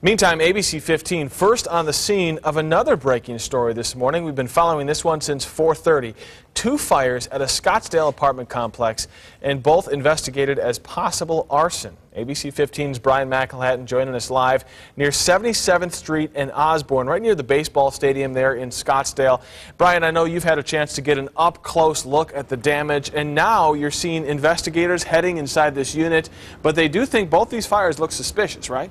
Meantime, ABC 15 first on the scene of another breaking story this morning. We've been following this one since 4:30. Two fires at a Scottsdale apartment complex, and both investigated as possible arson. ABC 15's Brian McElhatton joining us live near 77th Street and Osborne, right near the baseball stadium there in Scottsdale. Brian, I know you've had a chance to get an up-close look at the damage, and now you're seeing investigators heading inside this unit, but they do think both these fires look suspicious, right?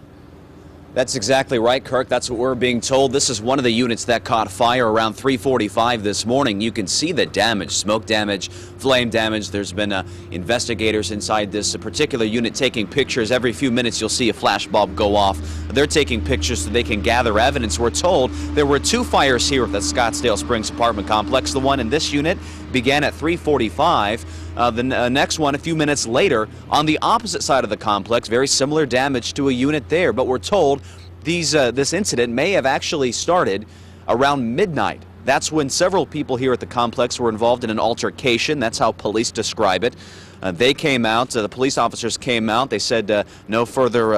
That's exactly right, Kirk. That's what we're being told. This is one of the units that caught fire around 3:45 this morning. You can see the damage, smoke damage, flame damage. There's been investigators inside this particular unit taking pictures. Every few minutes you'll see a flash bulb go off. They're taking pictures so they can gather evidence. We're told there were two fires here at the Scottsdale Springs apartment complex. The one in this unit began at 3:45. The next one a few minutes later on the opposite side of the complex. Very similar damage to a unit there, but we're told this incident may have actually started around midnight. That's when several people here at the complex were involved in an altercation. That's how police describe it. They came out, the police officers came out. They said no further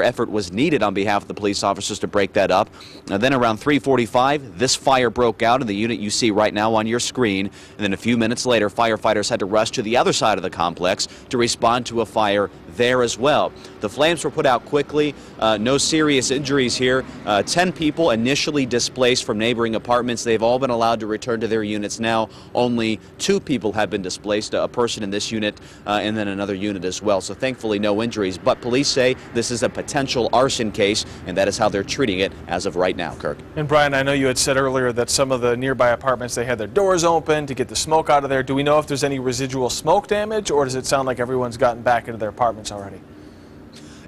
effort was needed on behalf of the police officers to break that up. Then around 3:45, this fire broke out in the unit you see right now on your screen. And then a few minutes later, firefighters had to rush to the other side of the complex to respond to a fire there as well. The flames were put out quickly. No serious injuries here. 10 people initially displaced from neighboring apartments. They've all been allowed to return to their units now. Only 2 people have been displaced, a person in this unit and then another unit as well. So thankfully no injuries, but police say this is a potential arson case, and that is how they're treating it as of right now, Kirk. And Brian, I know you had said earlier that some of the nearby apartments, they had their doors open to get the smoke out of there. Do we know if there's any residual smoke damage, or does it sound like everyone's gotten back into their apartments already?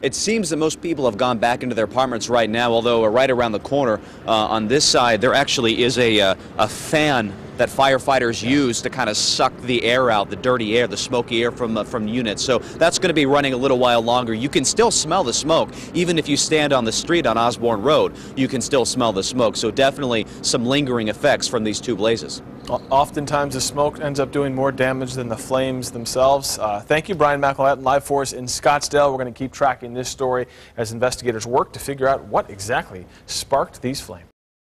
It seems that most people have gone back into their apartments right now, although right around the corner on this side there actually is a fan that firefighters use to kind of suck the air out, the dirty air, the smoky air from units. So that's going to be running a little while longer. You can still smell the smoke. Even if you stand on the street on Osborne Road, you can still smell the smoke. So definitely some lingering effects from these two blazes. Oftentimes the smoke ends up doing more damage than the flames themselves. Thank you, Brian McElhatton, live for us in Scottsdale. We're going to keep tracking this story as investigators work to figure out what exactly sparked these flames.